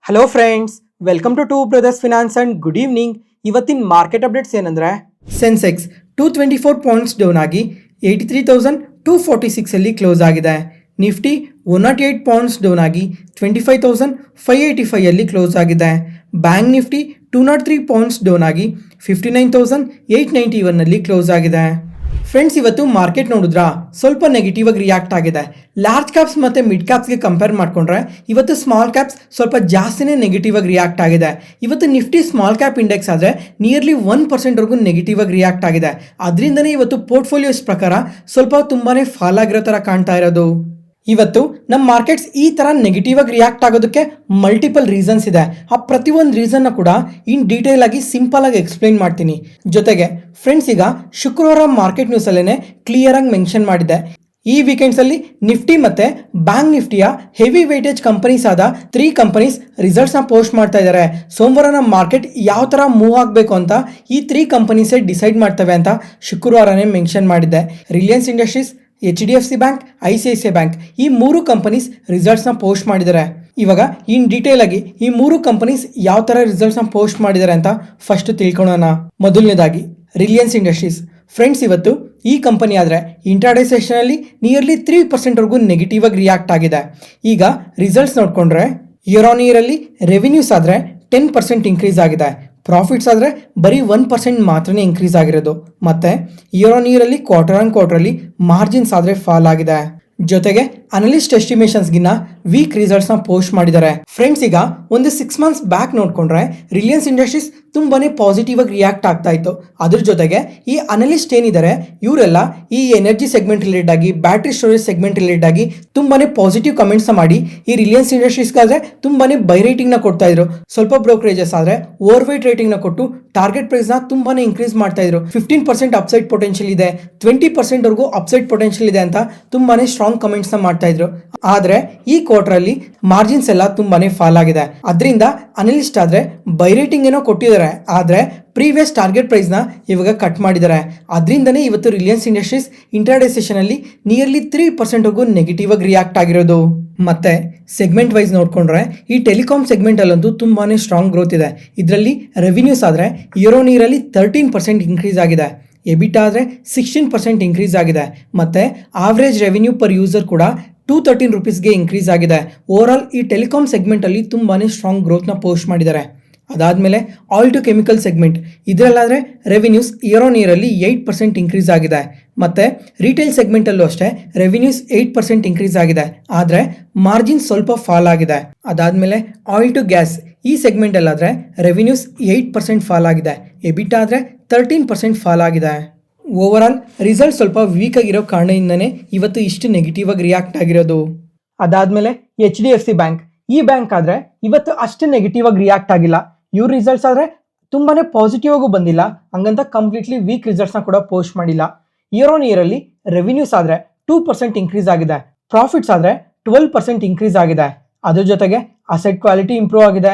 Hello friends, welcome to brothers finance and good evening. ಇವತ್ತಿನ market updates ಏನಂದ್ರೆ Sensex 224 points down ಆಗಿ 83,246 ಅಲ್ಲಿ close ಆಗಿದೆ. ನಿಫ್ಟಿ 108 ಪಾಯಿಂಟ್ಸ್ ಡೌನ್ ಆಗಿ 25,585 ಅಲ್ಲಿ ಕ್ಲೋಸ್ ಆಗಿದೆ. ಬ್ಯಾಂಕ್ ನಿಫ್ಟಿ 203 ಪಾಯಿಂಟ್ಸ್ ಡೌನ್ ಆಗಿ 59,891 ಅಲ್ಲಿ ಕ್ಲೋಸ್ ಆಗಿದೆ. ಫ್ರೆಂಡ್ಸ್, ಇವತ್ತು ಮಾರ್ಕೆಟ್ ನೋಡಿದ್ರಾ ಸ್ವಲ್ಪ ನೆಗೆಟಿವ್ ಆಗಿ ರಿಯಾಕ್ಟ್ ಆಗಿದೆ. ಲಾರ್ಜ್ ಕ್ಯಾಪ್ಸ್ ಮತ್ತು ಮಿಡ್ ಕ್ಯಾಪ್ಸ್ಗೆ ಕಂಪೇರ್ ಮಾಡಿಕೊಂಡ್ರೆ ಇವತ್ತು ಸ್ಮಾಲ್ ಕ್ಯಾಪ್ಸ್ ಸ್ವಲ್ಪ ಜಾಸ್ತಿನೇ ನೆಗೆಟಿವ್ ಆಗಿ ರಿಯಾಕ್ಟ್ ಆಗಿದೆ. ಇವತ್ತು ನಿಫ್ಟಿ ಸ್ಮಾಲ್ ಕ್ಯಾಪ್ ಇಂಡೆಕ್ಸ್ ಆದರೆ ನಿಯರ್ಲಿ 1%ವರೆಗೂ ನೆಗೆಟಿವ್ ಆಗಿ ರಿಯಾಕ್ಟ್ ಆಗಿದೆ. ಅದರಿಂದನೇ ಇವತ್ತು ಪೋರ್ಟ್ಫೋಲಿಯೋಸ್ ಪ್ರಕಾರ ಸ್ವಲ್ಪ ತುಂಬಾ ಫಾಲ್ ಆಗಿರೋ ಥರ ಕಾಣ್ತಾ ಇರೋದು. ಇವತ್ತು ನಮ್ಮ ಮಾರ್ಕೆಟ್ಸ್ ಈ ಥರ ನೆಗೆಟಿವ್ ಆಗಿ ರಿಯಾಕ್ಟ್ ಆಗೋದಕ್ಕೆ ಮಲ್ಟಿಪಲ್ ರೀಸನ್ಸ್ ಇದೆ. ಆ ಪ್ರತಿಯೊಂದು ರೀಸನ್ನ ಕೂಡ ಇನ್ ಡೀಟೇಲ್ ಆಗಿ ಸಿಂಪಲ್ ಆಗಿ ಎಕ್ಸ್ಪ್ಲೈನ್ ಮಾಡ್ತೀನಿ. ಜೊತೆಗೆ ಫ್ರೆಂಡ್ಸ್, ಈಗ ಶುಕ್ರವಾರ ಮಾರ್ಕೆಟ್ ನ್ಯೂಸಲ್ಲೇ ಕ್ಲಿಯರ್ ಆಗಿ ಮೆನ್ಷನ್ ಮಾಡಿದೆ. ಈ ವೀಕೆಂಡ್ಸಲ್ಲಿ ನಿಫ್ಟಿ ಮತ್ತು ಬ್ಯಾಂಕ್ ನಿಫ್ಟಿಯ ಹೆವಿ ವೇಟೇಜ್ ಕಂಪನೀಸ್ ಆದ 3 ಕಂಪನೀಸ್ ರಿಸಲ್ಟ್ಸ್ನ ಪೋಸ್ಟ್ ಮಾಡ್ತಾ ಇದ್ದಾರೆ. ಸೋಮವಾರ ನಮ್ಮ ಮಾರ್ಕೆಟ್ ಯಾವ ಥರ ಮೂವ್ ಆಗಬೇಕು ಅಂತ ಈ 3 ಕಂಪನೀಸೇ ಡಿಸೈಡ್ ಮಾಡ್ತವೆ ಅಂತ ಶುಕ್ರವಾರನೇ ಮೆನ್ಷನ್ ಮಾಡಿದ್ದೆ. Reliance industries, HDFC bank, ICICI bank ಈ 3 ಕಂಪನೀಸ್ ರಿಸಲ್ಟ್ಸ್ನ ಪೋಸ್ಟ್ ಮಾಡಿದ್ದಾರೆ. ಇವಾಗ ಇನ್ ಡೀಟೇಲ್ ಆಗಿ ಈ 3 ಕಂಪನೀಸ್ ಯಾವ ಥರ ರಿಸಲ್ಟ್ಸ್ನ ಪೋಸ್ಟ್ ಮಾಡಿದ್ದಾರೆ ಅಂತ ಫಸ್ಟ್ ತಿಳ್ಕೊಳ್ಳೋಣ. ಮೊದಲನೇದಾಗಿ ರಿಲಯನ್ಸ್ ಇಂಡಸ್ಟ್ರೀಸ್. ಫ್ರೆಂಡ್ಸ್, ಇವತ್ತು ಈ ಕಂಪನಿ ಆದರೆ ಇಂಟ್ರಾಡೇ ಸೆಷನಲ್ಲಿ ನಿಯರ್ಲಿ 3%ವರೆಗೂ ನೆಗೆಟಿವ್ ಆಗಿ ರಿಯಾಕ್ಟ್ ಆಗಿದೆ. ಈಗ ರಿಸಲ್ಟ್ಸ್ ನೋಡಿಕೊಂಡ್ರೆ ಇಯರ್ ಆನ್ ಇಯರಲ್ಲಿ ರೆವಿನ್ಯೂಸ್ ಆದರೆ 10% ಇನ್ಕ್ರೀಸ್ ಆಗಿದೆ. ಪ್ರಾಫಿಟ್ಸ್ ಆದರೆ ಬರೀ 1% ಮಾತ್ರನೇ ಇನ್ಕ್ರೀಸ್ ಆಗಿರೋದು. ಮತ್ತು ಇಯರ್ ಆನ್ ಇಯರಲ್ಲಿ ಕ್ವಾರ್ಟರ್ ಆನ್ ಕ್ವಾರ್ಟರಲ್ಲಿ ಮಾರ್ಜಿನ್ಸ್ ಆದರೆ ಫಾಲ್ ಆಗಿದೆ. ಜೊತೆಗೆ ಅನಲಿಸ್ಟ್ ಎಸ್ಟಿಮೇಷನ್ಸ್ಗಿನ್ನ ವೀಕ್ ರಿಸಲ್ಟ್ಸ್ನ ಪೋಸ್ಟ್ ಮಾಡಿದ್ದಾರೆ. ಫ್ರೆಂಡ್ಸ್, ಈಗ ಒಂದು 6 ಮಂತ್ಸ್ ಬ್ಯಾಕ್ ನೋಡಿಕೊಂಡ್ರೆ ರಿಲಯನ್ಸ್ ಇಂಡಸ್ಟ್ರೀಸ್ ತುಂಬಾನೇ ಪಾಸಿಟಿವ್ ಆಗಿ ರಿಯಾಕ್ಟ್ ಆಗ್ತಾ ಇತ್ತು. ಅದ್ರ ಜೊತೆಗೆ ಈ ಅನಲಿಸ್ಟ್ ಏನಿದ್ದಾರೆ ಇವರೆಲ್ಲ ಈ ಎನರ್ಜಿ ಸೆಗ್ಮೆಂಟ್ ರಿಲೇಟೆಡ್ ಆಗಿ, ಬ್ಯಾಟ್ರಿ ಸ್ಟೋರೇಜ್ ಸೆಗ್ಮೆಂಟ್ ರಿಲೇಟೆಡ್ ಆಗಿ ತುಂಬಾನೇ ಪಾಸಿಟಿವ್ ಕಮೆಂಟ್ಸ್ ಮಾಡಿ ಈ ರಿಲಯನ್ಸ್ ಇಂಡಸ್ಟ್ರೀಸ್ಗಾದ್ರೆ ತುಂಬಾನೇ ಬೈ ರೇಟಿಂಗ್ನ ಕೊಡ್ತಾ ಇದ್ರು. ಸ್ವಲ್ಪ ಬ್ರೋಕರೇಜಸ್ ಆದರೆ ಓವರ್ ವೇಟ್ ರೇಟಿಂಗ್ನ ಕೊಟ್ಟು ಟಾರ್ಗೆಟ್ ಪ್ರೈಸ್ನ ತುಂಬಾನೇ ಇನ್ಕ್ರೀಸ್ ಮಾಡ್ತಾ ಇದ್ರು. 15% ಅಪ್ಸೈಡ್ ಪೊಟೆನ್ಷಿಯಲ್ ಇದೆ, 20% ವರೆಗೂ ಅಪ್ಸೈಡ್ ಪೊಟೆನ್ಷಿಯಲ್ ಇದೆ ಅಂತ ತುಂಬಾನೇ ಸ್ಟ್ರಾಂಗ್ ಕಮೆಂಟ್ಸ್ನ ಮಾಡ್ತಾ ಇದ್ರು. ಆದರೆ ಈ ಕ್ವಾರ್ಟರ್ ಅಲ್ಲಿ ಮಾರ್ಜಿನ್ಸ್ ಎಲ್ಲ ತುಂಬಾನೇ ಫಾಲ್ ಆಗಿದೆ. ಅದರಿಂದ ಅನಲಿಸ್ಟ್ ಆದ್ರೆ ಬೈ ರೇಟಿಂಗ್ ಏನೋ ಕೊಟ್ಟಿದ್ದಾರೆ, ಆದ್ರೆ ಪ್ರೀವಿಯಸ್ ಟಾರ್ಗೆಟ್ ಪ್ರೈಸ್ ನ ಇವಾಗ ಕಟ್ ಮಾಡಿದ್ದಾರೆ. ಅದರಿಂದನೇ ಇವತ್ತು ರಿಲಯನ್ಸ್ ಇಂಡಸ್ಟ್ರೀಸ್ ಇಂಟ್ರಾಡೇ ಸೆಷನ್ ಅಲ್ಲಿ ನಿಯರ್ಲಿ 3% ವರೆಗೂ ನೆಗೆಟಿವ್ ಆಗಿ ರಿಯಾಕ್ಟ್ ಆಗಿರೋದು. ಮತ್ತೆ ಸೆಗ್ಮೆಂಟ್ ವೈಸ್ ನೋಡ್ಕೊಂಡ್ರೆ ಈ ಟೆಲಿಕಾಂ ಸೆಗ್ಮೆಂಟ್ ಅಲ್ಲಂತೂ ತುಂಬಾನೇ ಸ್ಟ್ರಾಂಗ್ ಗ್ರೋತ್ ಇದೆ. ಇದರಲ್ಲಿ ರೆವಿನ್ಯೂಸ್ ಆದ್ರೆ ಇಯರ್ ಆನ್ ಇಯರ್ ಅಲ್ಲಿ 13% ಇನ್ಕ್ರೀಸ್ ಆಗಿದೆ. ಎಬಿಟಾ ಆದರೆ 16% ಇನ್ಕ್ರೀಸ್ ಆಗಿದೆ. ಮತ್ತು ಆವ್ರೇಜ್ ರೆವಿನ್ಯೂ ಪರ್ ಯೂಸರ್ ಕೂಡ 213 ರೂಪೀಸ್ಗೆ ಇನ್ಕ್ರೀಸ್ ಆಗಿದೆ. ಓವರ್ ಆಲ್ ಈ ಟೆಲಿಕಾಂ ಸೆಗ್ಮೆಂಟಲ್ಲಿ ತುಂಬಾ ಸ್ಟ್ರಾಂಗ್ ಗ್ರೋತ್ನ ಪೋಸ್ಟ್ ಮಾಡಿದ್ದಾರೆ. ಅದಾದಮೇಲೆ ಆಯಿಲ್ ಟು ಕೆಮಿಕಲ್ ಸೆಗ್ಮೆಂಟ್, ಇದರಲ್ಲಾದರೆ ರೆವಿನ್ಯೂಸ್ ಇಯರ್ ಆನ್ ಇಯರಲ್ಲಿ 8% ಇನ್ಕ್ರೀಸ್ ಆಗಿದೆ. ಮತ್ತು ರಿಟೇಲ್ ಸೆಗ್ಮೆಂಟಲ್ಲೂ ಅಷ್ಟೇ ರೆವಿನ್ಯೂಸ್ 8% ಇನ್ಕ್ರೀಸ್ ಆಗಿದೆ, ಆದರೆ ಮಾರ್ಜಿನ್ ಸ್ವಲ್ಪ ಫಾಲ್ ಆಗಿದೆ. ಅದಾದಮೇಲೆ ಆಯಿಲ್ ಟು ಗ್ಯಾಸ್ ಈ ಸೆಗ್ಮೆಂಟಲ್ಲಾದರೆ ರೆವಿನ್ಯೂಸ್ 8% ಫಾಲ್ ಆಗಿದೆ. ಎಬಿಟಾ ಆದರೆ 13% ಫಾಲ್ ಆಗಿದೆ. ಓವರ್ ಆಲ್ ರಿಸಲ್ಟ್ ಸ್ವಲ್ಪ ವೀಕ್ ಆಗಿರೋ ಕಾರಣದಿಂದನೇ ಇವತ್ತು ಇಷ್ಟು ನೆಗೆಟಿವ್ ಆಗಿ ರಿಯಾಕ್ಟ್ ಆಗಿರೋದು. ಅದಾದಮೇಲೆ HDFC ಬ್ಯಾಂಕ್, ಈ ಬ್ಯಾಂಕ್ ಆದರೆ ಇವತ್ತು ಅಷ್ಟು ನೆಗೆಟಿವ್ ಆಗಿ ರಿಯಾಕ್ಟ್ ಆಗಿಲ್ಲ. ಇವ್ರ ರಿಸಲ್ಟ್ಸ್ ಆದರೆ ತುಂಬಾನೇ ಪಾಸಿಟಿವ್ ಆಗು ಬಂದಿಲ್ಲ, ಹಂಗಂತ ಕಂಪ್ಲೀಟ್ಲಿ ವೀಕ್ ರಿಸಲ್ಟ್ಸ್ನ ಕೂಡ ಪೋಸ್ಟ್ ಮಾಡಿಲ್ಲ. ಇಯರ್ ಆನ್ ಇಯರಲ್ಲಿ ರೆವಿನ್ಯೂಸ್ ಆದರೆ 2% ಇನ್ಕ್ರೀಸ್ ಆಗಿದೆ. ಪ್ರಾಫಿಟ್ಸ್ ಆದರೆ 12% ಇನ್ಕ್ರೀಸ್ ಆಗಿದೆ. ಅದ್ರ ಜೊತೆಗೆ ಅಸೆಟ್ ಕ್ವಾಲಿಟಿ ಇಂಪ್ರೂವ್ ಆಗಿದೆ,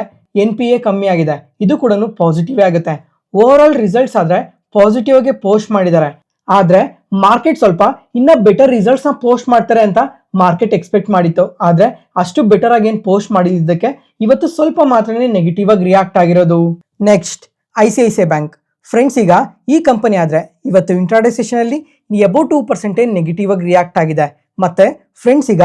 NPA ಕಮ್ಮಿ ಆಗಿದೆ. ಇದು ಕೂಡ ಪಾಸಿಟಿವ್ ಆಗುತ್ತೆ. ಓವರ್ ಆಲ್ ರಿಸಲ್ಟ್ಸ್ ಆದರೆ ಪಾಸಿಟಿವ್ ಆಗಿ ಪೋಸ್ಟ್ ಮಾಡಿದ್ದಾರೆ. ಆದರೆ ಮಾರ್ಕೆಟ್ ಸ್ವಲ್ಪ ಇನ್ನ ಬೆಟರ್ ರಿಸಲ್ಟ್ಸ್ನ ಪೋಸ್ಟ್ ಮಾಡ್ತಾರೆ ಅಂತ ಮಾರ್ಕೆಟ್ ಎಕ್ಸ್ಪೆಕ್ಟ್ ಮಾಡಿತ್ತು. ಆದರೆ ಅಷ್ಟು ಬೆಟರ್ ಆಗಿ ಏನು ಪೋಸ್ಟ್ ಮಾಡಿದ್ದಕ್ಕೆ ಇವತ್ತು ಸ್ವಲ್ಪ ಮಾತ್ರನೇ ನೆಗೆಟಿವ್ ಆಗಿ ರಿಯಾಕ್ಟ್ ಆಗಿರೋದು. Next ICICI bank. ಫ್ರೆಂಡ್ಸ್, ಈಗ ಈ ಕಂಪನಿ ಆದರೆ ಇವತ್ತು ಇಂಟ್ರಾಡೇ ಸೆಷನಲ್ಲಿ ಅಬೌವ್ 2% ನೆಗೆಟಿವ್ ಆಗಿ ರಿಯಾಕ್ಟ್ ಆಗಿದೆ. ಮತ್ತೆ ಫ್ರೆಂಡ್ಸ್, ಈಗ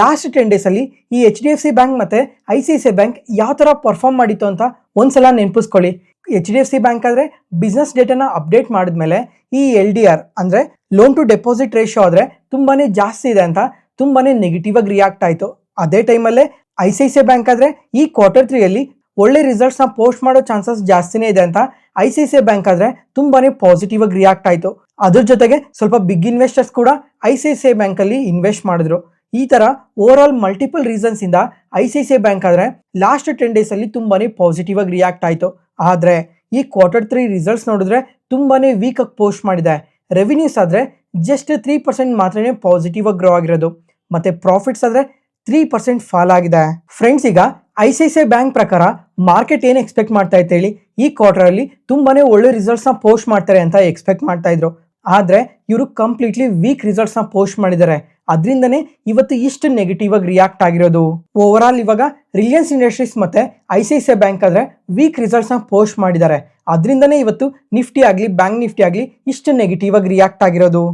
ಲಾಸ್ಟ್ 10 ಡೇಸಲ್ಲಿ ಈ HDFC ಬ್ಯಾಂಕ್ ಮತ್ತು ICICI ಬ್ಯಾಂಕ್ ಯಾವ ಥರ ಪರ್ಫಾರ್ಮ್ ಮಾಡಿತ್ತು ಅಂತ ಒಂದ್ಸಲ ನೆನಪಿಸ್ಕೊಳ್ಳಿ. HDFC ಬ್ಯಾಂಕ್ ಆದರೆ ಬಿಸ್ನೆಸ್ ಡೇಟಾನ ಅಪ್ಡೇಟ್ ಮಾಡಿದ್ಮೇಲೆ ಈ LDR ಅಂದರೆ ಲೋನ್ ಟು ಡೆಪಾಸಿಟ್ ರೇಷಿಯೋ ಆದರೆ ತುಂಬಾ ಜಾಸ್ತಿ ಇದೆ ಅಂತ ತುಂಬಾ ನೆಗೆಟಿವ್ ಆಗಿ ರಿಯಾಕ್ಟ್ ಆಯಿತು. ಅದೇ ಟೈಮಲ್ಲೇ ICICI ಬ್ಯಾಂಕ್ ಆದರೆ ಈ ಕ್ವಾರ್ಟರ್ 3ಯಲ್ಲಿ ಒಳ್ಳೆ ರಿಸಲ್ಟ್ಸ್ನ ಪೋಸ್ಟ್ ಮಾಡೋ ಚಾನ್ಸಸ್ ಜಾಸ್ತಿನೇ ಇದೆ ಅಂತ ICICI ಬ್ಯಾಂಕ್ ಆದರೆ ತುಂಬಾ ಪಾಸಿಟಿವ್ ಆಗಿ ರಿಯಾಕ್ಟ್ ಆಯಿತು. ಅದ್ರ ಜೊತೆಗೆ ಸ್ವಲ್ಪ ಬಿಗ್ ಇನ್ವೆಸ್ಟರ್ಸ್ ಕೂಡ ICICI ಬ್ಯಾಂಕಲ್ಲಿ ಇನ್ವೆಸ್ಟ್ ಮಾಡಿದ್ರು. ಈ ಥರ ಓವರ್ ಆಲ್ ಮಲ್ಟಿಪಲ್ ರೀಸನ್ಸ್ ಇಂದ ICICI ಬ್ಯಾಂಕ್ ಆದರೆ ಲಾಸ್ಟ್ 10 ಡೇಸಲ್ಲಿ ತುಂಬಾನೇ ಪಾಸಿಟಿವ್ ಆಗಿ ರಿಯಾಕ್ಟ್ ಆಯಿತು. ಆದರೆ ಈ ಕ್ವಾರ್ಟರ್ 3 ರಿಸಲ್ಟ್ಸ್ ನೋಡಿದ್ರೆ ತುಂಬಾನೇ ವೀಕ್ ಆಗಿ ಪೋಸ್ಟ್ ಮಾಡಿದೆ. ರೆವಿನ್ಯೂಸ್ ಆದರೆ ಜಸ್ಟ್ 3% ಮಾತ್ರನೇ ಪಾಸಿಟಿವ್ ಆಗಿ ಗ್ರೋ ಆಗಿರೋದು. ಮತ್ತು ಪ್ರಾಫಿಟ್ಸ್ ಆದರೆ 3% ಫಾಲ್ ಆಗಿದೆ. ಫ್ರೆಂಡ್ಸ್, ಈಗ ICICI ಬ್ಯಾಂಕ್ ಪ್ರಕಾರ ಮಾರ್ಕೆಟ್ ಏನು ಎಕ್ಸ್ಪೆಕ್ಟ್ ಮಾಡ್ತಾ ಇತ್ತು ಹೇಳಿ, ಈ ಕ್ವಾರ್ಟರಲ್ಲಿ ತುಂಬಾನೇ ಒಳ್ಳೆ ರಿಸಲ್ಟ್ಸ್ನ ಪೋಸ್ಟ್ ಮಾಡ್ತಾರೆ ಅಂತ ಎಕ್ಸ್ಪೆಕ್ಟ್ ಮಾಡ್ತಾ ಇದ್ರು. ಆದರೆ ಇವರು ಕಂಪ್ಲೀಟ್ಲಿ ವೀಕ್ ರಿಸಲ್ಟ್ಸ್ನ ಪೋಸ್ಟ್ ಮಾಡಿದ್ದಾರೆ. ಅದರಿಂದನೇ ಇವತ್ತು ಇಷ್ಟು ನೆಗೆಟಿವ್ ಆಗಿ ರಿಯಾಕ್ಟ್ ಆಗಿರೋದು. ಓವರ್ ಆಲ್ ಇವಾಗ ರಿಲಯನ್ಸ್ ಇಂಡಸ್ಟ್ರೀಸ್ ಮತ್ತೆ ICICI ಬ್ಯಾಂಕ್ ಆದ್ರೆ ವೀಕ್ ರಿಸಲ್ಟ್ಸ್ ನ ಪೋಸ್ಟ್ ಮಾಡಿದ್ದಾರೆ. ಅದರಿಂದನೇ ಇವತ್ತು ನಿಫ್ಟಿ ಆಗಲಿ ಬ್ಯಾಂಕ್ ನಿಫ್ಟಿ ಆಗಲಿ ಇಷ್ಟು ನೆಗೆಟಿವ್ ಆಗಿ ರಿಯಾಕ್ಟ್ ಆಗಿರೋದು.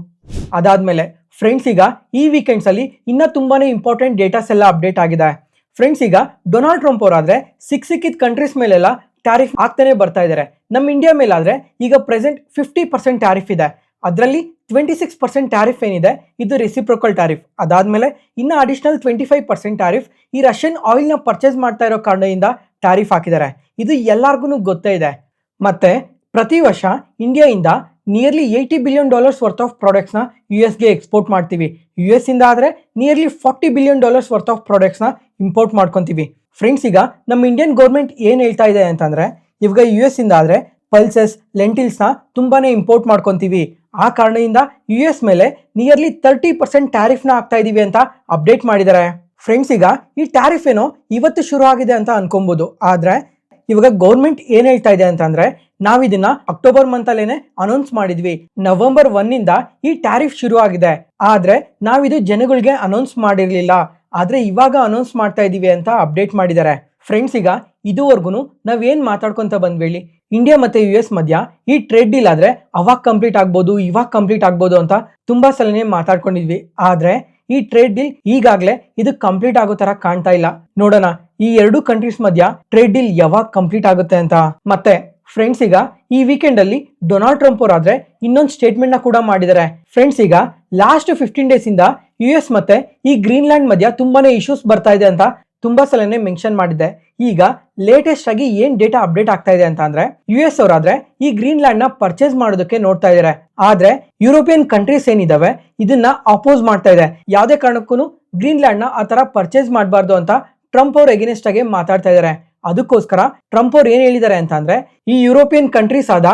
ಅದಾದ್ಮೇಲೆ ಫ್ರೆಂಡ್ಸ್ ಈಗ ಈ ವೀಕೆಂಡ್ಸ್ ಅಲ್ಲಿ ಇನ್ನ ತುಂಬಾನೇ ಇಂಪಾರ್ಟೆಂಟ್ ಡೇಟಾಸ್ ಎಲ್ಲ ಅಪ್ಡೇಟ್ ಆಗಿದೆ. ಫ್ರೆಂಡ್ಸ್ ಈಗ ಡೊನಾಲ್ಡ್ ಟ್ರಂಪ್ ಅವರಾದ್ರೆ ಸಿಕ್ಕಿದ ಕಂಟ್ರೀಸ್ ಮೇಲೆಲ್ಲ ಟ್ಯಾರಿಫ್ ಆಗ್ತಾನೆ ಬರ್ತಾ ಇದ್ದಾರೆ. ನಮ್ಮ ಇಂಡಿಯಾ ಮೇಲಾದ್ರೆ ಈಗ ಪ್ರೆಸೆಂಟ್ 50% ಟ್ಯಾರಿಫ್ ಇದೆ. ಅದರಲ್ಲಿ 26% ಟ್ಯಾರಿಫ್ ಏನಿದೆ ಇದು ರೆಸಿಪ್ರೋಕಲ್ ಟ್ಯಾರಿಫ್. ಅದಾದ್ಮೇಲೆ ಇನ್ನು ಅಡಿಷನಲ್ 25% ಟ್ಯಾರಿಫ್ ಈ ರಷ್ಯನ್ ಆಯಿಲ್ ನ ಪರ್ಚೇಸ್ ಮಾಡ್ತಾ ಇರೋ ಕಾರಣದಿಂದ ಟ್ಯಾರಿಫ್ ಹಾಕಿದ್ದಾರೆ. ಇದು ಎಲ್ಲಾರ್ಗು ಗೊತ್ತೇ ಇದೆ. ಮತ್ತೆ ಪ್ರತಿ ವರ್ಷ ಇಂಡಿಯಾಯಿಂದ ನಿಯರ್ಲಿ $80 billion ವರ್ತ್ ಆಫ್ ಪ್ರಾಡಕ್ಟ್ಸ್ನ US ಗೆ ಎಕ್ಸ್ಪೋರ್ಟ್ ಮಾಡ್ತೀವಿ. US ಇಂದ ಆದರೆ ನಿಯರ್ಲಿ $40 billion ವರ್ತ್ ಆಫ್ ಪ್ರಾಡಕ್ಟ್ಸ್ನ ಇಂಪೋರ್ಟ್ ಮಾಡ್ಕೊತೀವಿ. ಫ್ರೆಂಡ್ಸ್ ಈಗ ನಮ್ಮ ಇಂಡಿಯನ್ ಗೌರ್ಮೆಂಟ್ ಏನು ಹೇಳ್ತಾ ಇದೆ ಅಂತಂದ್ರೆ ಇವಾಗ US ಇಂದ ಆದರೆ ಪಲ್ಸಸ್ ಲೆಂಟಿಲ್ಸ್ನ ತುಂಬಾನೇ ಇಂಪೋರ್ಟ್ ಮಾಡ್ಕೊತೀವಿ. ಆ ಕಾರಣದಿಂದ US ಮೇಲೆ ನಿಯರ್ಲಿ 30% ಟ್ಯಾರಿಫ್ನ ಹಾಕ್ತಾ ಇದೀವಿ ಅಂತ ಅಪ್ಡೇಟ್ ಮಾಡಿದ್ದಾರೆ. ಫ್ರೆಂಡ್ಸ್ ಈಗ ಈ ಟ್ಯಾರಿಫ್ ಏನೋ ಇವತ್ತು ಶುರು ಆಗಿದೆ ಅಂತ ಅನ್ಕೊಬಹುದು. ಆದ್ರೆ ಇವಾಗ ಗೌರ್ಮೆಂಟ್ ಏನ್ ಹೇಳ್ತಾ ಇದೆ ಅಂತಂದ್ರೆ ನಾವ್ ಇದನ್ನ ಅಕ್ಟೋಬರ್ ಮಂತ್ ಅಲ್ಲೇನೆ ಅನೌನ್ಸ್ ಮಾಡಿದ್ವಿ. ನವೆಂಬರ್ 1 ಇಂದ ಈ ಟ್ಯಾರಿಫ್ ಶುರು ಆಗಿದೆ. ಆದ್ರೆ ನಾವಿದು ಜನಗಳಿಗೆ ಅನೌನ್ಸ್ ಮಾಡಿರ್ಲಿಲ್ಲ. ಆದ್ರೆ ಇವಾಗ ಅನೌನ್ಸ್ ಮಾಡ್ತಾ ಇದೀವಿ ಅಂತ ಅಪ್ಡೇಟ್ ಮಾಡಿದ್ದಾರೆ. ಫ್ರೆಂಡ್ಸ್ ಈಗ ಇದುವರೆಗೂ ನಾವೇನ್ ಮಾತಾಡ್ಕೊಂತ ಬಂದ್ವಿ, ಇಂಡಿಯಾ ಮತ್ತೆ US ಮಧ್ಯ ಈ ಟ್ರೇಡ್ ಡೀಲ್ ಆದ್ರೆ ಅವಾಗ ಕಂಪ್ಲೀಟ್ ಆಗ್ಬೋದು, ಇವಾಗ ಕಂಪ್ಲೀಟ್ ಆಗ್ಬೋದು ಅಂತ ತುಂಬಾ ಸಲನೇ ಮಾತಾಡ್ಕೊಂಡಿದ್ವಿ. ಆದ್ರೆ ಈ ಟ್ರೇಡ್ ಡೀಲ್ ಈಗಾಗಲೇ ಇದು ಕಂಪ್ಲೀಟ್ ಆಗೋ ತರ ಕಾಣ್ತಾ ಇಲ್ಲ. ನೋಡೋಣ ಈ ಎರಡು ಕಂಟ್ರೀಸ್ ಮಧ್ಯ ಟ್ರೇಡ್ ಡೀಲ್ ಯಾವಾಗ ಕಂಪ್ಲೀಟ್ ಆಗುತ್ತೆ ಅಂತ. ಮತ್ತೆ ಫ್ರೆಂಡ್ಸ್ ಈಗ ಈ ವೀಕೆಂಡ್ ಅಲ್ಲಿ ಡೊನಾಲ್ಡ್ ಟ್ರಂಪ್ ಅವರಾದ್ರೆ ಇನ್ನೊಂದು ಸ್ಟೇಟ್ಮೆಂಟ್ ನ ಕೂಡ ಮಾಡಿದ್ದಾರೆ. ಫ್ರೆಂಡ್ಸ್ ಈಗ ಲಾಸ್ಟ್ 15 days ಇಂದ US ಮತ್ತೆ ಈ ಗ್ರೀನ್ಲ್ಯಾಂಡ್ ಮಧ್ಯ ತುಂಬಾನೇ ಇಶ್ಯೂಸ್ ಬರ್ತಾ ಇದೆ ಅಂತ ತುಂಬಾ ಸಲನೇ ಮೆನ್ಷನ್ ಮಾಡಿದ್ದೆ. ಈಗ ಲೇಟೆಸ್ಟ್ ಆಗಿ ಏನ್ ಡೇಟಾ ಅಪ್ಡೇಟ್ ಆಗ್ತಾ ಇದೆ ಅಂತ ಅಂದ್ರೆ US ಅವರಾದ್ರೆ ಈ ಗ್ರೀನ್ಲ್ಯಾಂಡ್ ನ ಪರ್ಚೇಸ್ ಮಾಡೋದಕ್ಕೆ ನೋಡ್ತಾ ಇದ್ದಾರೆ. ಆದ್ರೆ ಯುರೋಪಿಯನ್ ಕಂಟ್ರೀಸ್ ಏನಿದಾವೆ ಇದನ್ನ ಅಪೋಸ್ ಮಾಡ್ತಾ ಇದೆ. ಯಾವ್ದೇ ಕಾರಣಕ್ಕೂ ಗ್ರೀನ್ಲ್ಯಾಂಡ್ ನ ಆ ತರ ಪರ್ಚೇಸ್ ಮಾಡಬಾರ್ದು ಅಂತ ಟ್ರಂಪ್ ಅವ್ರ ಎಗೇನೆಸ್ಟ್ ಆಗಿ ಮಾತಾಡ್ತಾ ಇದ್ದಾರೆ. ಅದಕ್ಕೋಸ್ಕರ ಟ್ರಂಪ್ ಅವ್ರು ಏನ್ ಹೇಳಿದ್ದಾರೆ ಅಂತ ಅಂದ್ರೆ ಈ ಯುರೋಪಿಯನ್ ಕಂಟ್ರೀಸ್ ಆದ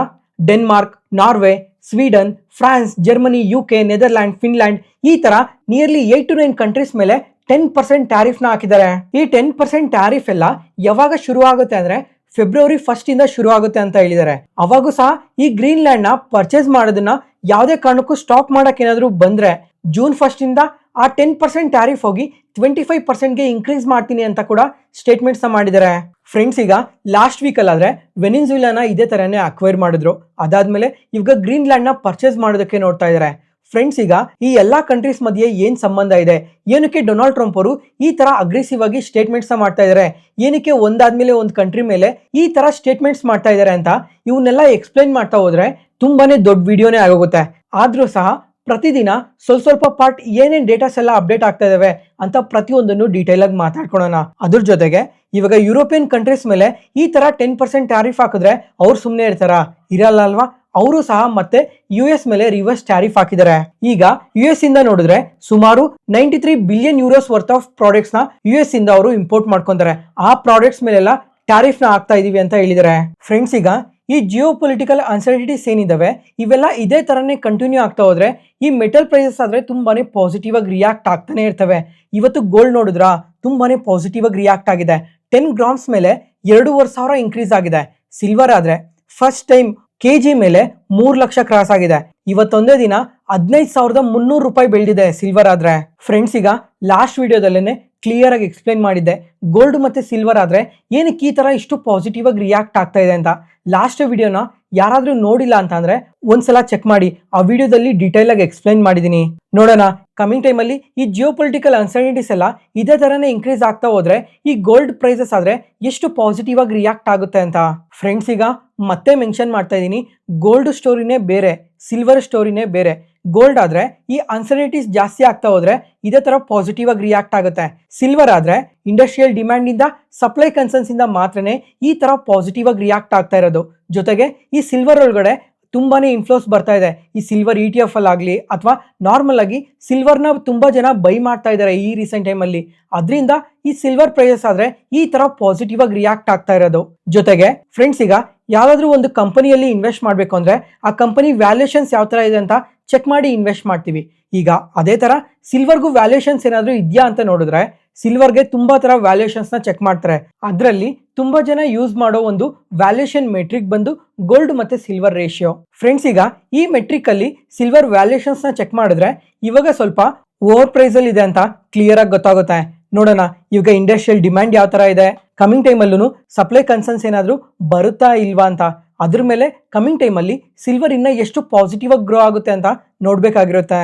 Denmark, Norway, Sweden, France, Germany, UK, Netherland, Finland ಈ ತರ ನಿಯರ್ಲಿ 8 to 9 ಕಂಟ್ರೀಸ್ ಮೇಲೆ 10% ಟ್ಯಾರಿಫ್ ನ ಹಾಕಿದ್ದಾರೆ. ಈ 10% ಟ್ಯಾರಿಫ್ ಎಲ್ಲ ಯಾವಾಗ ಶುರು ಆಗುತ್ತೆ ಅಂದ್ರೆ ಫೆಬ್ರವರಿ 1 ಇಂದ ಶುರು ಆಗುತ್ತೆ ಅಂತ ಹೇಳಿದ್ದಾರೆ. ಅವಾಗೂ ಸಹ ಈ ಗ್ರೀನ್ಲ್ಯಾಂಡ್ ನ ಪರ್ಚೇಸ್ ಮಾಡೋದನ್ನ ಯಾವುದೇ ಕಾರಣಕ್ಕೂ ಸ್ಟಾಪ್ ಮಾಡಕ್ ಏನಾದ್ರು ಬಂದ್ರೆ ಜೂನ್ 1 ಇಂದ ಆ 10% ಟ್ಯಾರಿಫ್ ಹೋಗಿ 25%ಗೆ ಇನ್ಕ್ರೀಸ್ ಮಾಡ್ತೀನಿ ಅಂತ ಕೂಡ ಸ್ಟೇಟ್ಮೆಂಟ್ಸ್ ಮಾಡಿದ್ದಾರೆ. ಫ್ರೆಂಡ್ಸ್ ಈಗ ಲಾಸ್ಟ್ ವೀಕ್ ಅಲ್ಲಾದ್ರೆ ವೆನಿನ್ಸುಲಾನ ಇದೇ ತರನೇ ಅಕ್ವೈರ್ ಮಾಡಿದ್ರು. ಅದಾದ್ಮೇಲೆ ಇವಾಗ ಗ್ರೀನ್ಲ್ಯಾಂಡ್ ನ ಪರ್ಚೇಸ್ ಮಾಡೋದಕ್ಕೆ ನೋಡ್ತಾ ಇದ್ದಾರೆ. ಫ್ರೆಂಡ್ಸ್ ಈಗ ಈ ಎಲ್ಲಾ ಕಂಟ್ರೀಸ್ ಮಧ್ಯೆ ಏನ್ ಸಂಬಂಧ ಇದೆ, ಏನಕ್ಕೆ ಡೊನಾಲ್ಡ್ ಟ್ರಂಪ್ ಅವರು ಈ ತರ ಅಗ್ರೆಸಿವ್ ಆಗಿ ಸ್ಟೇಟ್ಮೆಂಟ್ಸ್ ಮಾಡ್ತಾ ಇದ್ದಾರೆ, ಏನಕ್ಕೆ ಒಂದಾದ್ಮೇಲೆ ಒಂದು ಕಂಟ್ರಿ ಮೇಲೆ ಈ ತರ ಸ್ಟೇಟ್ಮೆಂಟ್ಸ್ ಮಾಡ್ತಾ ಇದ್ದಾರೆ ಅಂತ ಇವನ್ನೆಲ್ಲ ಎಕ್ಸ್ಪ್ಲೈನ್ ಮಾಡ್ತಾ ಹೋದ್ರೆ ತುಂಬಾನೇ ದೊಡ್ಡ ವಿಡಿಯೋನೇ ಆಗೋಗುತ್ತೆ. ಆದ್ರೂ ಸಹ ಪ್ರತಿದಿನ ಸ್ವಲ್ಪ ಪಾರ್ಟ್ ಏನೇನ್ ಡೇಟಾಸ್ ಎಲ್ಲ ಅಪ್ಡೇಟ್ ಆಗ್ತಾ ಇದಾವೆ ಅಂತ ಪ್ರತಿಯೊಂದನ್ನು ಡೀಟೇಲ್ ಆಗಿ ಮಾತಾಡ್ಕೊಳ್ಳೋಣ. ಅದ್ರ ಜೊತೆಗೆ ಇವಾಗ ಯುರೋಪಿಯನ್ ಕಂಟ್ರೀಸ್ ಮೇಲೆ ಈ ತರ 10% ಟ್ಯಾರಿಫ್ ಹಾಕಿದ್ರೆ ಅವ್ರು ಸುಮ್ಮನೆ ಇರ್ತಾರ? ಇರಲ್ಲ ಅಲ್ವಾ. ಅವರು ಸಹ ಮತ್ತೆ US ಮೇಲೆ ರಿವರ್ಸ್ ಟ್ಯಾರಿಫ್ ಹಾಕಿದ್ದಾರೆ. ಈಗ US ಇಂದ ನೋಡಿದ್ರೆ ಸುಮಾರು 93 billion euros worth of products ನ US ಇಂದ ಅವರು ಇಂಪೋರ್ಟ್ ಮಾಡ್ಕೊಂತಾರೆ. ಆ ಪ್ರಾಡಕ್ಟ್ಸ್ ಮೇಲೆಲ್ಲ ಟ್ಯಾರಿಫ್ ನ ಹಾಕ್ತಾ ಇದೀವಿ ಅಂತ ಹೇಳಿದ್ದಾರೆ. ಫ್ರೆಂಡ್ಸ್ ಈಗ ಈ ಜಿಯೋ ಪೊಲಿಟಿಕಲ್ ಅನ್ಸರ್ಟಿನೀಸ್ ಏನಿದಾವೆ ಇವೆಲ್ಲ ಇದೇ ತರನೇ ಕಂಟಿನ್ಯೂ ಆಗ್ತಾ ಹೋದ್ರೆ ಈ ಮೆಟಲ್ ಪ್ರೈಸಸ್ ಆದ್ರೆ ತುಂಬಾನೇ ಪಾಸಿಟಿವ್ ಆಗಿ ರಿಯಾಕ್ಟ್ ಆಗ್ತಾನೆ ಇರ್ತವೆ. ಇವತ್ತು ಗೋಲ್ಡ್ ನೋಡಿದ್ರ ತುಂಬಾನೇ ಪಾಸಿಟಿವ್ ಆಗಿ ರಿಯಾಕ್ಟ್ ಆಗಿದೆ. 10 grams ಮೇಲೆ 2,500 ಇನ್ಕ್ರೀಸ್ ಆಗಿದೆ. ಸಿಲ್ವರ್ ಆದ್ರೆ ಫಸ್ಟ್ ಟೈಮ್ KG ಮೇಲೆ 3 ಲಕ್ಷ ಕ್ರಾಸ್ ಆಗಿದೆ. ಇವತ್ತೊಂದೇ ದಿನ 15,300 ರೂಪಾಯಿ ಬೆಳೆದಿದೆ ಸಿಲ್ವರ್ ಆದ್ರೆ. ಫ್ರೆಂಡ್ಸ್ ಈಗ ಲಾಸ್ಟ್ ವಿಡಿಯೋದಲ್ಲೇನೆ ಕ್ಲಿಯರ್ ಆಗಿ ಎಕ್ಸ್ಪ್ಲೈನ್ ಮಾಡಿದ್ದೆ ಗೋಲ್ಡ್ ಮತ್ತೆ ಸಿಲ್ವರ್ ಆದ್ರೆ ಏನಕ್ಕೆ ಈ ತರ ಇಷ್ಟು ಪಾಸಿಟಿವ್ ಆಗಿ ರಿಯಾಕ್ಟ್ ಆಗ್ತಾ ಇದೆ ಅಂತ. ಲಾಸ್ಟ್ ವಿಡಿಯೋನ ಯಾರಾದ್ರೂ ನೋಡಿಲ್ಲ ಅಂತ ಅಂದ್ರೆ ಒಂದ್ಸಲ ಚೆಕ್ ಮಾಡಿ, ಆ ವಿಡಿಯೋದಲ್ಲಿ ಡೀಟೇಲ್ ಆಗಿ ಎಕ್ಸ್ಪ್ಲೈನ್ ಮಾಡಿದೀನಿ. ನೋಡೋಣ ಕಮಿಂಗ್ ಟೈಮ್ ಅಲ್ಲಿ ಈ ಜಿಯೋ ಪೊಲಿಟಿಕಲ್ ಅನ್ಸರ್ಟಿನೀಸ್ ಎಲ್ಲ ಇದೇ ತರನೇ ಇನ್ಕ್ರೀಸ್ ಆಗ್ತಾ ಹೋದ್ರೆ ಈ ಗೋಲ್ಡ್ ಪ್ರೈಸಸ್ ಆದ್ರೆ ಎಷ್ಟು ಪಾಸಿಟಿವ್ ಆಗಿ ರಿಯಾಕ್ಟ್ ಆಗುತ್ತೆ ಅಂತ. ಫ್ರೆಂಡ್ಸ್ ಈಗ ಮತ್ತೆ ಮೆನ್ಷನ್ ಮಾಡ್ತಾ ಇದೀನಿ, ಗೋಲ್ಡ್ ಸ್ಟೋರಿನೇ ಬೇರೆ, ಸಿಲ್ವರ್ ಸ್ಟೋರಿನೇ ಬೇರೆ. ಗೋಲ್ಡ್ ಆದ್ರೆ ಈ ಅನ್ಸರ್ಟಿನೀಸ್ ಜಾಸ್ತಿ ಆಗ್ತಾ ಹೋದ್ರೆ ಇದೇ ತರ ಪಾಸಿಟಿವ್ ಆಗಿ ರಿಯಾಕ್ಟ್ ಆಗುತ್ತೆ. ಸಿಲ್ವರ್ ಆದ್ರೆ ಇಂಡಸ್ಟ್ರಿಯಲ್ ಡಿಮ್ಯಾಂಡ್ ಇಂದ ಸಪ್ಲೈ ಕನ್ಸರ್ನ್ಸ್ ಇಂದ ಮಾತ್ರನೇ ಈ ತರ ಪಾಸಿಟಿವ್ ಆಗಿ ರಿಯಾಕ್ಟ್ ಆಗ್ತಾ ಇರೋದು. ಜೊತೆಗೆ ಈ ಸಿಲ್ವರ್ ಒಳಗಡೆ ತುಂಬಾನೇ ಇನ್ಫ್ಲೋಸ್ ಬರ್ತಾ ಇದೆ. ಈ ಸಿಲ್ವರ್ ETF ಅಲ್ಲಿ ಆಗ್ಲಿ ಅಥವಾ ನಾರ್ಮಲ್ ಆಗಿ ಸಿಲ್ವರ್ನ ತುಂಬಾ ಜನ ಬೈ ಮಾಡ್ತಾ ಇದ್ದಾರೆ ಈ ರೀಸೆಂಟ್ ಟೈಮ್ ಅಲ್ಲಿ. ಅದರಿಂದ ಈ ಸಿಲ್ವರ್ ಪ್ರೈಸಸ್ ಆದ್ರೆ ಈ ತರ ಪಾಸಿಟಿವ್ ಆಗಿ ರಿಯಾಕ್ಟ್ ಆಗ್ತಾ ಇರೋದು. ಜೊತೆಗೆ ಫ್ರೆಂಡ್ಸ್ ಈಗ ಯಾವ್ದಾದ್ರು ಒಂದು ಕಂಪನಿಯಲ್ಲಿ ಇನ್ವೆಸ್ಟ್ ಮಾಡ್ಬೇಕು ಅಂದ್ರೆ ಆ ಕಂಪನಿ ವ್ಯಾಲ್ಯೂಯೇಷನ್ಸ್ ಯಾವ ತರ ಇದೆ ಅಂತ ಚೆಕ್ ಮಾಡಿ ಇನ್ವೆಸ್ಟ್ ಮಾಡ್ತೀವಿ. ಈಗ ಅದೇ ತರ ಸಿಲ್ವರ್ಗೂ ವ್ಯಾಲ್ಯೂಯೇಷನ್ಸ್ ಏನಾದ್ರು ಇದೆಯಾ ಅಂತ ನೋಡಿದ್ರೆ ಸಿಲ್ವರ್ಗೆ ತುಂಬಾ ತರ ವ್ಯಾಲ್ಯೂಯೇಷನ್ಸ್ ನ ಚೆಕ್ ಮಾಡ್ತಾರೆ. ಅದರಲ್ಲಿ ತುಂಬಾ ಜನ ಯೂಸ್ ಮಾಡೋ ಒಂದು ವ್ಯಾಲ್ಯೂಯೇಷನ್ ಮೆಟ್ರಿಕ್ ಬಂದು ಗೋಲ್ಡ್ ಮತ್ತೆ ಸಿಲ್ವರ್ ರೇಷಿಯೋ. ಫ್ರೆಂಡ್ಸ್ ಈಗ ಈ ಮೆಟ್ರಿಕ್ ಅಲ್ಲಿ ಸಿಲ್ವರ್ ವ್ಯಾಲ್ಯೂಯೇಷನ್ಸ್ ನ ಚೆಕ್ ಮಾಡಿದ್ರೆ ಇವಾಗ ಸ್ವಲ್ಪ ಓವರ್ ಪ್ರೈಸಲ್ಲಿ ಇದೆ ಅಂತ ಕ್ಲಿಯರ್ ಆಗಿ ಗೊತ್ತಾಗುತ್ತೆ. ನೋಡೋಣ ಇವಾಗ ಇಂಡಸ್ಟ್ರಿಯಲ್ ಡಿಮ್ಯಾಂಡ್ ಯಾವ ತರ ಇದೆ, ಕಮಿಂಗ್ ಟೈಮಲ್ಲೂ ಸಪ್ಲೈ ಕನ್ಸರ್ನ್ಸ್ ಏನಾದರೂ ಬರುತ್ತಾ ಇಲ್ವಾ ಅಂತ, ಅದ್ರ ಮೇಲೆ ಕಮಿಂಗ್ ಟೈಮಲ್ಲಿ ಸಿಲ್ವರ್ ಇನ್ನ ಎಷ್ಟು ಪಾಸಿಟಿವ್ ಆಗಿ ಗ್ರೋ ಆಗುತ್ತೆ ಅಂತ ನೋಡ್ಬೇಕಾಗಿರುತ್ತೆ.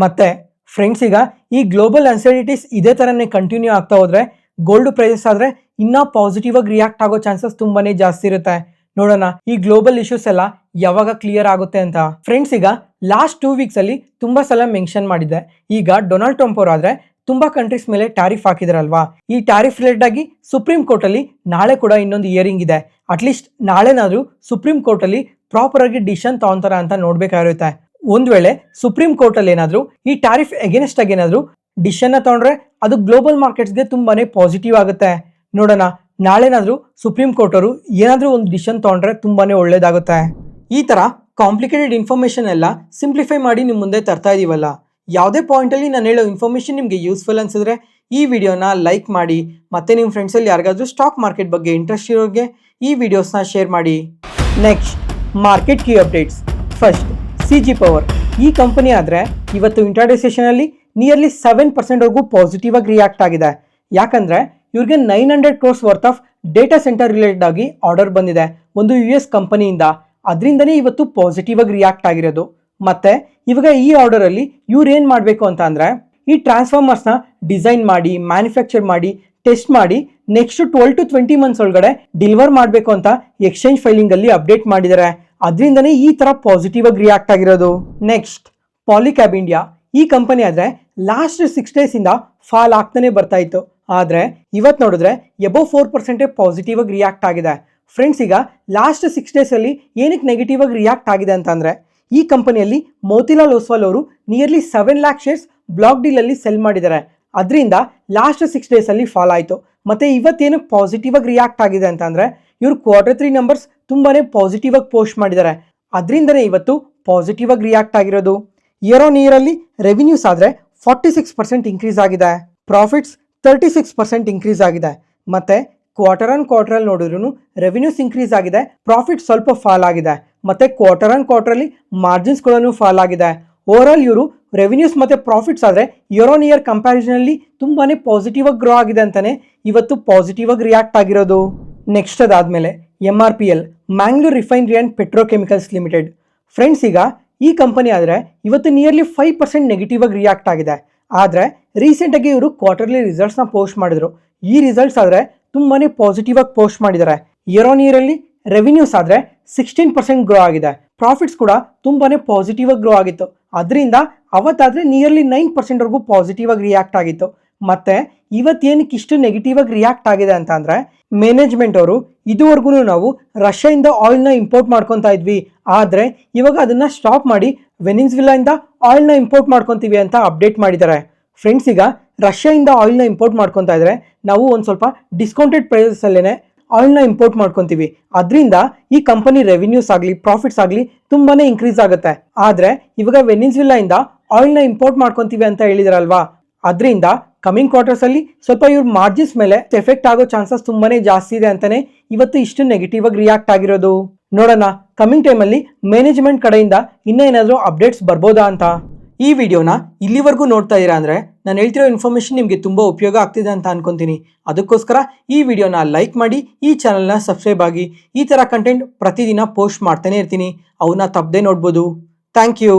ಮತ್ತೆ ಫ್ರೆಂಡ್ಸ್, ಈಗ ಈ ಗ್ಲೋಬಲ್ ಅನ್ಸರ್ಟಿನೀಸ್ ಇದೇ ತರನೇ ಕಂಟಿನ್ಯೂ ಆಗ್ತಾ ಹೋದ್ರೆ ಗೋಲ್ಡ್ ಪ್ರೈಸಸ್ ಆದ್ರೆ ಇನ್ನ ಪಾಸಿಟಿವ್ ಆಗಿ ರಿಯಾಕ್ಟ್ ಆಗೋ ಚಾನ್ಸಸ್ ತುಂಬಾನೇ ಜಾಸ್ತಿ ಇರುತ್ತೆ. ನೋಡೋಣ ಈ ಗ್ಲೋಬಲ್ ಇಶ್ಯೂಸ್ ಎಲ್ಲ ಯಾವಾಗ ಕ್ಲಿಯರ್ ಆಗುತ್ತೆ ಅಂತ. ಫ್ರೆಂಡ್ಸ್, ಈಗ ಲಾಸ್ಟ್ 2 ವೀಕ್ಸ್ ಅಲ್ಲಿ ತುಂಬಾ ಸಲ ಮೆನ್ಷನ್ ಮಾಡಿದ್ದೆ. ಈಗ ಡೊನಾಲ್ಡ್ ಟ್ರಂಪ್ ಅವರಾದ್ರೆ ತುಂಬಾ ಕಂಟ್ರೀಸ್ ಮೇಲೆ ಟ್ಯಾರಿಫ್ ಹಾಕಿದ್ರಲ್ವಾ, ಈ ಟ್ಯಾರಿಫ್ ರಿಲೇಟೆಡ್ ಆಗಿ ಸುಪ್ರೀಂ ಕೋರ್ಟ್ ಅಲ್ಲಿ ನಾಳೆ ಕೂಡ ಇನ್ನೊಂದು ಹಿಯರಿಂಗ್ ಇದೆ. ಅಟ್ಲೀಸ್ಟ್ ನಾಳೆನಾದ್ರೂ ಸುಪ್ರೀಂ ಕೋರ್ಟ್ ಅಲ್ಲಿ ಪ್ರಾಪರ್ ಆಗಿ ಡಿಸಿಷನ್ ತಗೊಂತಾರ ಅಂತ ನೋಡ್ಬೇಕಾಗಿರುತ್ತೆ. ಒಂದ್ ವೇಳೆ ಸುಪ್ರೀಂ ಕೋರ್ಟ್ ಅಲ್ಲಿ ಏನಾದ್ರು ಈ ಟ್ಯಾರಿಫ್ ಅಗೇನ್ಸ್ಟ್ ಆಗಿ ಏನಾದ್ರು ಡಿಸಿಷನ್ ತಗೊಂಡ್ರೆ ಅದು ಗ್ಲೋಬಲ್ ಮಾರ್ಕೆಟ್ಸ್ಗೆ ತುಂಬಾನೇ ಪಾಸಿಟಿವ್ ಆಗುತ್ತೆ. ನೋಡೋಣ ನಾಳೆನಾದ್ರೂ ಸುಪ್ರೀಂ ಕೋರ್ಟ್ ಅವರು ಏನಾದ್ರೂ ಒಂದು ಡಿಸಿಷನ್ ತಗೊಂಡ್ರೆ ತುಂಬಾನೇ ಒಳ್ಳೇದಾಗುತ್ತೆ. ಈ ತರ ಕಾಂಪ್ಲಿಕೇಟೆಡ್ ಇನ್ಫಾರ್ಮೇಶನ್ ಎಲ್ಲ ಸಿಂಪ್ಲಿಫೈ ಮಾಡಿ ನಿಮ್ಮ ಮುಂದೆ ತರ್ತಾ ಇದೀವಲ್ಲ. ಯಾವುದೇ ಪಾಯಿಂಟ್ ಅಲ್ಲಿ ನಾನು ಹೇಳೋ ಇನ್ಫಾರ್ಮೇಶನ್ ನಿಮಗೆ ಯೂಸ್ಫುಲ್ ಅನ್ಸಿದ್ರೆ ಈ ವಿಡಿಯೋನ ಲೈಕ್ ಮಾಡಿ, ಮತ್ತೆ ನಿಮ್ಮ ಫ್ರೆಂಡ್ಸ್ ಅಲ್ಲಿ ಯಾರಿಗಾದ್ರೂ ಸ್ಟಾಕ್ ಮಾರ್ಕೆಟ್ ಬಗ್ಗೆ ಇಂಟ್ರೆಸ್ಟ್ ಇರೋರಿಗೆ ಈ ವಿಡಿಯೋಸ್ನ ಶೇರ್ ಮಾಡಿ. Next market key updates. First CG power. ಈ ಕಂಪನಿ ಆದ್ರೆ ಇವತ್ತು ಇಂಟ್ರಾಡೇ ಸೆಷನ್ ಅಲ್ಲಿ ನಿಯರ್ಲಿ 7% ವರೆಗೂ ಪಾಸಿಟಿವ್ ಆಗಿ ರಿಯಾಕ್ಟ್ ಆಗಿದೆ. ಯಾಕಂದ್ರೆ ಇವ್ರಿಗೆ 900 crores worth of data centre related ಆಗಿ ಆರ್ಡರ್ ಬಂದಿದೆ ಒಂದು US ಕಂಪನಿಯಿಂದ. ಅದರಿಂದನೇ ಇವತ್ತು ಪಾಸಿಟಿವ್ ಆಗಿ ರಿಯಾಕ್ಟ್ ಆಗಿರೋದು. ಮತ್ತೆ ಇವಾಗ ಈ ಆರ್ಡರ್ ಅಲ್ಲಿ ಇವ್ರು ಏನ್ ಮಾಡಬೇಕು ಅಂತ ಅಂದ್ರೆ ಈ ಟ್ರಾನ್ಸ್ಫಾರ್ಮರ್ಸ್ನ ಡಿಸೈನ್ ಮಾಡಿ, ಮ್ಯಾನುಫ್ಯಾಕ್ಚರ್ ಮಾಡಿ, ಟೆಸ್ಟ್ ಮಾಡಿ ನೆಕ್ಸ್ಟ್ 12 to 20 ಮಂತ್ಸ್ ಒಳಗಡೆ ಡೆಲಿವರ್ ಮಾಡಬೇಕು ಅಂತ ಎಕ್ಸ್ಚೇಂಜ್ ಫೈಲಿಂಗ್ ಅಲ್ಲಿ ಅಪ್ಡೇಟ್ ಮಾಡಿದ್ದಾರೆ. ಅದರಿಂದನೇ ಈ ತರ ಪಾಸಿಟಿವ್ ಆಗಿ ರಿಯಾಕ್ಟ್ ಆಗಿರೋದು. Next Polycab India. ಈ ಕಂಪನಿ ಆದ್ರೆ ಲಾಸ್ಟ್ 6 days ಇಂದ ಫಾಲ್ ಆಗ್ತಾನೆ ಬರ್ತಾ ಇತ್ತು. ಆದ್ರೆ ಇವತ್ತು ನೋಡಿದ್ರೆ ಎಬೋ 4% ಪಾಸಿಟಿವ್ ಆಗಿ ರಿಯಾಕ್ಟ್ ಆಗಿದೆ. ಫ್ರೆಂಡ್ಸ್, ಈಗ ಲಾಸ್ಟ್ 6 days ಅಲ್ಲಿ ಏನಕ್ಕೆ ನೆಗೆಟಿವ್ ಆಗಿ ರಿಯಾಕ್ಟ್ ಆಗಿದೆ ಅಂತಂದ್ರೆ ಈ ಕಂಪನಿಯಲ್ಲಿ ಮೋತಿಲಾಲ್ ಓಸ್ವಾಲ್ ಅವರು nearly 7 lakh shares block deal ಅಲ್ಲಿ ಸೆಲ್ ಮಾಡಿದ್ದಾರೆ. ಅದರಿಂದ ಲಾಸ್ಟ್ 6 days ಅಲ್ಲಿ ಫಾಲ್ ಆಯಿತು. ಮತ್ತೆ ಇವತ್ತೇನು ಪಾಸಿಟಿವ್ ಆಗಿ ರಿಯಾಕ್ಟ್ ಆಗಿದೆ ಅಂತಂದ್ರೆ ಇವರು Q3 ನಂಬರ್ಸ್ ತುಂಬಾನೇ ಪಾಸಿಟಿವ್ ಆಗಿ ಪೋಸ್ಟ್ ಮಾಡಿದ್ದಾರೆ. ಅದರಿಂದನೇ ಇವತ್ತು ಪಾಸಿಟಿವ್ ಆಗಿ ರಿಯಾಕ್ಟ್ ಆಗಿರೋದು. ಇಯರ್ ಆನ್ ಇಯರ್ ಅಲ್ಲಿ ರೆವಿನ್ಯೂಸ್ ಆದ್ರೆ 46% ಇನ್ಕ್ರೀಸ್ ಆಗಿದೆ, ಪ್ರಾಫಿಟ್ಸ್ 36% ಇನ್ಕ್ರೀಸ್ ಆಗಿದೆ. ಮತ್ತೆ ಕ್ವಾರ್ಟರ್ ಆನ್ ಕ್ವಾರ್ಟರ್ ಅಲ್ಲಿ ನೋಡಿದ್ರು ರೆವಿನ್ಯೂಸ್ ಇನ್ಕ್ರೀಸ್ ಆಗಿದೆ, ಪ್ರಾಫಿಟ್ ಸ್ವಲ್ಪ ಫಾಲ್ ಆಗಿದೆ. ಮತ್ತೆ ಕ್ವಾರ್ಟರ್ ಆನ್ ಕ್ವಾರ್ಟರ್ ಅಲ್ಲಿ ಮಾರ್ಜಿನ್ಸ್ ಕೂಡ ಫಾಲ್ ಆಗಿದೆ. ಓವರ್ ಆಲ್ ಇವರು ರೆವಿನ್ಯೂಸ್ ಮತ್ತೆ ಪ್ರಾಫಿಟ್ಸ್ ಆದ್ರೆ ಇಯರ್ ಆನ್ ಇಯರ್ ಕಂಪ್ಯಾರಿಸನ್ ಅಲ್ಲಿ ತುಂಬಾನೇ ಪಾಸಿಟಿವ್ ಆಗಿ ಗ್ರೋ ಆಗಿದೆ ಅಂತಾನೆ ಇವತ್ತು ಪಾಸಿಟಿವ್ ಆಗಿ ರಿಯಾಕ್ಟ್ ಆಗಿರೋದು. ನೆಕ್ಸ್ಟ್ ಅದಾದ್ಮೇಲೆ MRPL, Mangalore refinery and petrochemicals limited. Friends, ಈಗ ಈ ಕಂಪನಿ ಆದ್ರೆ ಇವತ್ತು ನಿಯರ್ಲಿ 5% ನೆಗೆಟಿವ್ ಆಗಿ ರಿಯಾಕ್ಟ್ ಆಗಿದೆ. ಆದ್ರೆ ರೀಸೆಂಟ್ ಆಗಿ ಇವರು ಕ್ವಾರ್ಟರ್ಲಿ ರಿಸಲ್ಟ್ಸ್ ನ ಪೋಸ್ಟ್ ಮಾಡಿದ್ರು. ಈ ರಿಸಲ್ಟ್ಸ್ ಆದ್ರೆ ತುಂಬಾನೇ ಪಾಸಿಟಿವ್ ಆಗಿ ಪೋಸ್ಟ್ ಮಾಡಿದ್ದಾರೆ. ಇಯರ್ ಆನ್ ಇಯರ್ ಅಲ್ಲಿ ರೆವಿನ್ಯೂಸ್ ಆದ್ರೆ 16% ಗ್ರೋ ಆಗಿದೆ, ಪ್ರಾಫಿಟ್ಸ್ ಕೂಡ ತುಂಬಾನೇ ಪಾಸಿಟಿವ್ ಆಗಿ ಗ್ರೋ ಆಗಿತ್ತು. ಅದರಿಂದ ಅವತ್ತಾದ್ರೆ ನಿಯರ್ಲಿ 9% ವರೆಗೂ ಪಾಸಿಟಿವ್ ಆಗಿ ರಿಯಾಕ್ಟ್ ಆಗಿತ್ತು. ಮತ್ತೆ ಇವತ್ತೇನಕ್ಕೆ ಇಷ್ಟು ನೆಗೆಟಿವ್ ಆಗಿ ರಿಯಾಕ್ಟ್ ಆಗಿದೆ ಅಂತ ಅಂದ್ರೆ ಮ್ಯಾನೇಜ್ಮೆಂಟ್ ಅವರು ಇದುವರೆಗೂ ನಾವು ರಷ್ಯಾದಿಂದ ಆಯಿಲ್ನ ಇಂಪೋರ್ಟ್ ಮಾಡ್ಕೊತಾ ಇದ್ವಿ, ಆದ್ರೆ ಇವಾಗ ಅದನ್ನ ಸ್ಟಾಪ್ ಮಾಡಿ ವೆನಿನ್ಸುಲಾ ಇಂದ ಆಯಿಲ್ನ ಇಂಪೋರ್ಟ್ ಮಾಡ್ಕೊತೀವಿ ಅಂತ ಅಪ್ಡೇಟ್ ಮಾಡಿದ್ದಾರೆ. ಫ್ರೆಂಡ್ಸ್, ಈಗ ರಷ್ಯಾದಿಂದ ಆಯಿಲ್ನ ಇಂಪೋರ್ಟ್ ಮಾಡ್ಕೊತಾ ಇದ್ರೆ ನಾವು ಒಂದು ಸ್ವಲ್ಪ ಡಿಸ್ಕೌಂಟೆಡ್ ಪ್ರೈಸಸ್ ಅಲ್ಲೇನೆ ಆಯಿಲ್ನ ಇಂಪೋರ್ಟ್ ಮಾಡ್ಕೊತೀವಿ. ಅದರಿಂದ ಈ ಕಂಪನಿ ರೆವಿನ್ಯೂಸ್ ಆಗಲಿ ಪ್ರಾಫಿಟ್ಸ್ ಆಗಲಿ ತುಂಬಾನೇ ಇನ್ಕ್ರೀಸ್ ಆಗುತ್ತೆ. ಆದ್ರೆ ಇವಾಗ ವೆನಿನ್ಸುಲಾ ಇಂದ ಆಯಿಲ್ನ ಇಂಪೋರ್ಟ್ ಮಾಡ್ಕೊತೀವಿ ಅಂತ ಹೇಳಿದಾರಲ್ವಾ, ಅದರಿಂದ ಕಮಿಂಗ್ ಕ್ವಾರ್ಟರ್ಸ್ ಅಲ್ಲಿ ಸ್ವಲ್ಪ ಇವ್ರ ಮಾರ್ಜಿನ್ಸ್ ಮೇಲೆ ಎಫೆಕ್ಟ್ ಆಗೋ ಚಾನ್ಸಸ್ ತುಂಬಾನೇ ಜಾಸ್ತಿ ಇದೆ ಅಂತಾನೆ ಇವತ್ತು ಇಷ್ಟು ನೆಗೆಟಿವ್ ಆಗಿ ರಿಯಾಕ್ಟ್ ಆಗಿರೋದು. ನೋಡೋಣ ಕಮಿಂಗ್ ಟೈಮ್ ಅಲ್ಲಿ ಮ್ಯಾನೇಜ್ಮೆಂಟ್ ಕಡೆಯಿಂದ ಇನ್ನೂ ಏನಾದರೂ ಅಪ್ಡೇಟ್ಸ್ ಬರ್ಬೋದಾ ಅಂತ. ಈ ವಿಡಿಯೋನ ಇಲ್ಲಿವರೆಗೂ ನೋಡ್ತಾ ಇದ್ದೀರಾ ಅಂದರೆ ನಾನು ಹೇಳ್ತಿರೋ ಇನ್ಫಾರ್ಮೇಷನ್ ನಿಮಗೆ ತುಂಬ ಉಪಯೋಗ ಆಗ್ತಿದೆ ಅಂತ ಅನ್ಕೊತೀನಿ. ಅದಕ್ಕೋಸ್ಕರ ಈ ವಿಡಿಯೋನ ಲೈಕ್ ಮಾಡಿ, ಈ ಚಾನಲ್ನ ಸಬ್ಸ್ಕ್ರೈಬ್ ಆಗಿ. ಈ ಥರ ಕಂಟೆಂಟ್ ಪ್ರತಿದಿನ ಪೋಸ್ಟ್ ಮಾಡ್ತಾನೆ ಇರ್ತೀನಿ, ಅವನ್ನ ತಪ್ಪದೆ ನೋಡ್ಬೋದು. Thank you.